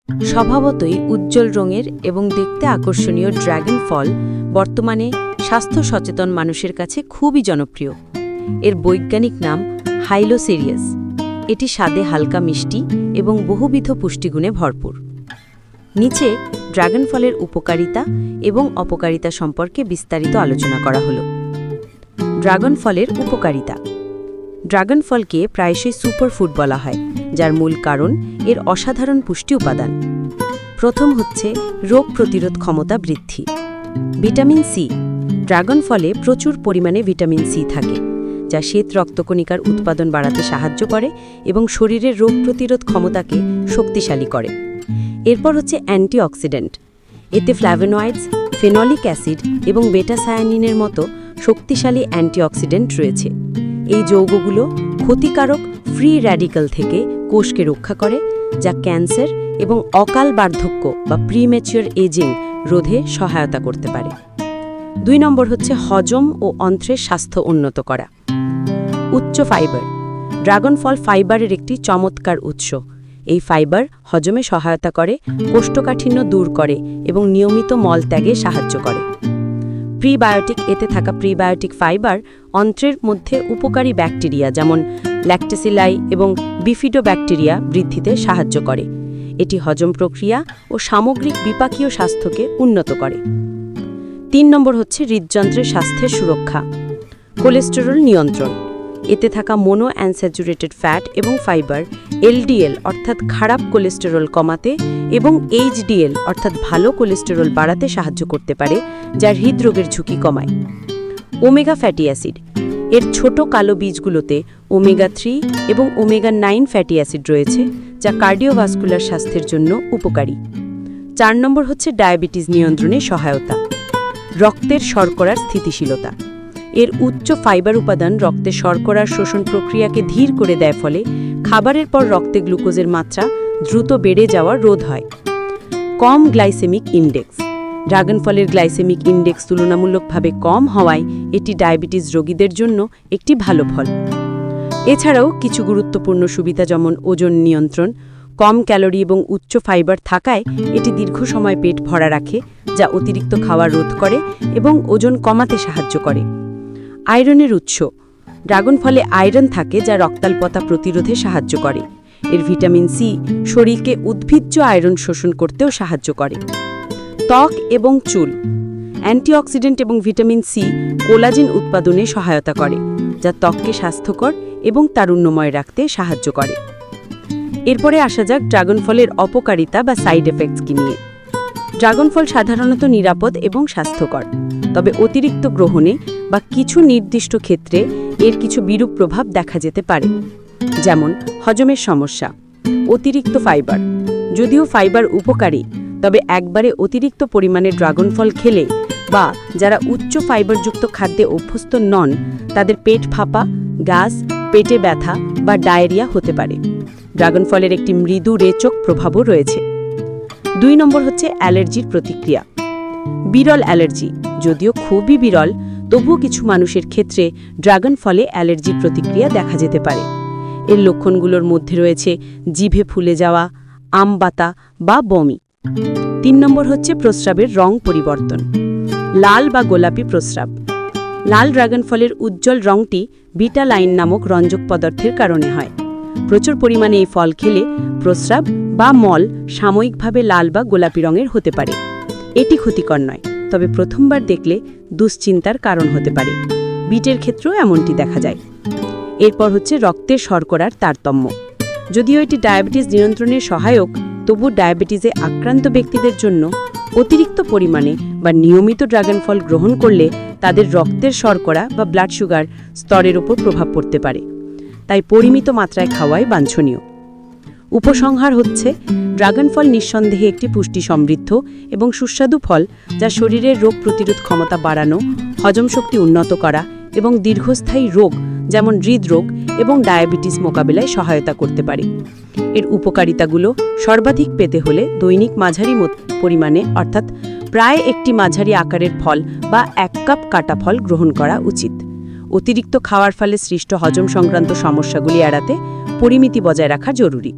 স্বভাবতই উজ্জ্বল রঙের এবং দেখতে আকর্ষণীয় ড্রাগন ফল বর্তমানে স্বাস্থ্য সচেতন মানুষের কাছে খুবই জনপ্রিয়। এর বৈজ্ঞানিক নাম হাইলোসেরিয়াস। এটি স্বাদে হালকা মিষ্টি এবং বহুবিধ পুষ্টিগুণে ভরপুর। নিচে ড্রাগন ফলের উপকারিতা এবং অপকারিতা সম্পর্কে বিস্তারিত আলোচনা করা হলো। ড্রাগন ফলের উপকারিতা। ড্রাগন ফলকে প্রায়শই সুপারফুড বলা হয়, যার মূল কারণ এর অসাধারণ পুষ্টি উপাদান। প্রথম হচ্ছে রোগ প্রতিরোধ ক্ষমতা বৃদ্ধি। Vitamin C. ড্রাগন ফলে প্রচুর পরিমাণে ভিটামিন সি থাকে, যা শ্বেত রক্তকণিকার উৎপাদন বাড়াতে সাহায্য করে এবং শরীরের রোগ প্রতিরোধ ক্ষমতাকে শক্তিশালী করে। এরপর হচ্ছে অ্যান্টিঅক্সিডেন্ট। এতে ফ্ল্যাভোনয়েডস, ফেনলিক অ্যাসিড এবং বেটাসায়ানিনের মতো শক্তিশালী অ্যান্টিঅক্সিডেন্ট রয়েছে। এই যৌগগুলো ক্ষতিকারক ফ্রি র্যাডিক্যাল থেকে কোষকে রক্ষা করে, যা ক্যান্সার এবং অকাল বার্ধক্য বা প্রিম্যাচিওর এজিং রোধে সহায়তা করতে পারে। 2 নম্বর হচ্ছে হজম ও অন্ত্রের স্বাস্থ্য উন্নত করা। উচ্চ ফাইবার। ড্রাগন ফল ফাইবারের একটি চমৎকার উৎস। এই ফাইবার হজমে সহায়তা করে, কোষ্ঠকাঠিন্য দূর করে এবং নিয়মিত মল ত্যাগে সাহায্য করে। প্রিবায়োটিক। এতে থাকা প্রিবায়োটিক ফাইবার অন্ত্রের মধ্যে উপকারী ব্যাকটেরিয়া যেমন ল্যাকটোসিলাই এবং বিফিডোব্যাকটেরিয়া বৃদ্ধিতে সাহায্য করে। এটি হজম প্রক্রিয়া ও সামগ্রিক বিপাকীয় স্বাস্থ্যকে উন্নত করে। 3 নম্বর হচ্ছে হৃদযন্ত্রের স্বাস্থ্যের সুরক্ষা। কোলেস্টেরল নিয়ন্ত্রণ। এতে থাকা মোনো অ্যানস্যাচুরেটেড ফ্যাট এবং ফাইবার এলডিএল অর্থাৎ খারাপ কোলেস্টেরল কমাতে এবং এইচডিএল অর্থাৎ ভালো কোলেস্টেরল বাড়াতে সাহায্য করতে পারে, যা হৃদরোগের ঝুঁকি কমায়। Omega fatty acid. এর ছোট কালো বীজগুলোতে ওমেগা 3 এবং ওমেগা 9 ফ্যাটি অ্যাসিড রয়েছে, যা কার্ডিওভাস্কুলার স্বাস্থ্যের জন্য উপকারী। 4 নম্বর হচ্ছে ডায়াবেটিস নিয়ন্ত্রণে সহায়তা। রক্তের শর্করার স্থিতিশীলতা। এর উচ্চ ফাইবার উপাদান রক্তে শর্করার শোষণ প্রক্রিয়াকে ধীর করে দেয়, ফলে খাবারের পর রক্তে গ্লুকোজের মাত্রা দ্রুত বেড়ে যাওয়া রোধ হয়। কম গ্লাইসেমিক ইন্ডেক্স। ড্রাগন ফলের গ্লাইসেমিক ইন্ডেক্স তুলনামূলকভাবে কম হওয়ায় এটি ডায়াবেটিস রোগীদের জন্য একটি ভালো ফল। এছাড়াও কিছু গুরুত্বপূর্ণ সুবিধা যেমন ওজন নিয়ন্ত্রণ, কম ক্যালোরি এবং উচ্চ ফাইবার থাকায় এটি দীর্ঘ সময় পেট ভরা রাখে, যা অতিরিক্ত খাওয়া রোধ করে এবং ওজন কমাতে সাহায্য করে। আয়রনের উৎস। ড্রাগন ফলে আয়রন থাকে, যা রক্তাল্পতা প্রতিরোধে সাহায্য করে। এর ভিটামিন সি শরীরকে উদ্ভিজ্জ আয়রন শোষণ করতেও সাহায্য করে। ত্বক এবং চুল। অ্যান্টিঅক্সিডেন্ট এবং ভিটামিন সি কোলাজেন উৎপাদনে সহায়তা করে, যা ত্বককে স্বাস্থ্যকর এবং তারুণ্যময় রাখতে সাহায্য করে। এরপরে আসা যাক ড্রাগন ফলের অপকারিতা বা সাইড এফেক্টস কি নিয়ে। ড্রাগন ফল সাধারণত নিরাপদ এবং স্বাস্থ্যকর, তবে অতিরিক্ত গ্রহণে বা কিছু নির্দিষ্ট ক্ষেত্রে এর কিছু বিরূপ প্রভাব দেখা যেতে পারে, যেমন হজমের সমস্যা। অতিরিক্ত ফাইবার। যদিও ফাইবার উপকারী, তবে একবারে অতিরিক্ত পরিমাণে ড্রাগন ফল খেলে বা যারা উচ্চ ফাইবারযুক্ত খাদ্যে অভ্যস্ত নন, তাদের পেট ফাঁপা, গ্যাস, পেটে ব্যথা বা ডায়রিয়া হতে পারে। ড্রাগন ফলের একটি মৃদু রেচক প্রভাবও রয়েছে। 2 নম্বর হচ্ছে অ্যালার্জির প্রতিক্রিয়া। বিরল অ্যালার্জি। যদিও খুবই বিরল, তবুও কিছু মানুষের ক্ষেত্রে ড্রাগন ফলে অ্যালার্জির প্রতিক্রিয়া দেখা যেতে পারে। এর লক্ষণগুলোর মধ্যে রয়েছে জিভে ফুলে যাওয়া, আমবাতা বা বমি। 3 নম্বর হচ্ছে প্রস্রাবের রং পরিবর্তন। লাল বা গোলাপি প্রস্রাব। লাল ড্রাগন ফলের উজ্জ্বল রংটি ভিটালাইন নামক রঞ্জক পদার্থের কারণে হয়। প্রচুর পরিমাণে এই ফল খেলে প্রস্রাব বা মল সাময়িকভাবে লাল বা গোলাপি রঙের হতে পারে। এটি ক্ষতিকর নয়, তবে প্রথমবার দেখলে দুশ্চিন্তার কারণ হতে পারে। বিটের ক্ষেত্রেও এমনটি দেখা যায়। এরপর হচ্ছে রক্তের শর্করার তারতম্য। যদিও এটি ডায়াবেটিস নিয়ন্ত্রণে সহায়ক, তবু ডায়াবেটিসে আক্রান্ত ব্যক্তিদের জন্য অতিরিক্ত পরিমাণে বা নিয়মিত ড্রাগন ফল গ্রহণ করলে তাদের রক্তের শর্করা বা ব্লাড সুগার স্তরের উপর প্রভাব পড়তে পারে। তাই পরিমিত মাত্রায় খাওয়াই বাঞ্ছনীয়। উপসংহার হচ্ছে ড্রাগন ফল নিঃসন্দেহে একটি পুষ্টি সমৃদ্ধ এবং সুস্বাদু ফল, যা শরীরের রোগ প্রতিরোধ ক্ষমতা বাড়ানো, হজম শক্তি উন্নত করা এবং দীর্ঘস্থায়ী রোগ যেমন হৃদরোগ এবং ডায়াবেটিস মোকাবিলায় সহায়তা করতে পারে। এর উপকারিতাগুলো সর্বাধিক পেতে হলে দৈনিক মাঝারি পরিমাণে অর্থাৎ প্রায় একটি মাঝারি আকারের ফল বা 1 কাপ কাটা ফল গ্রহণ করা উচিত। অতিরিক্ত খাওয়ার ফলে সৃষ্ট হজম সংক্রান্ত সমস্যাগুলি এড়াতে পরিমিতি বজায় রাখা জরুরি।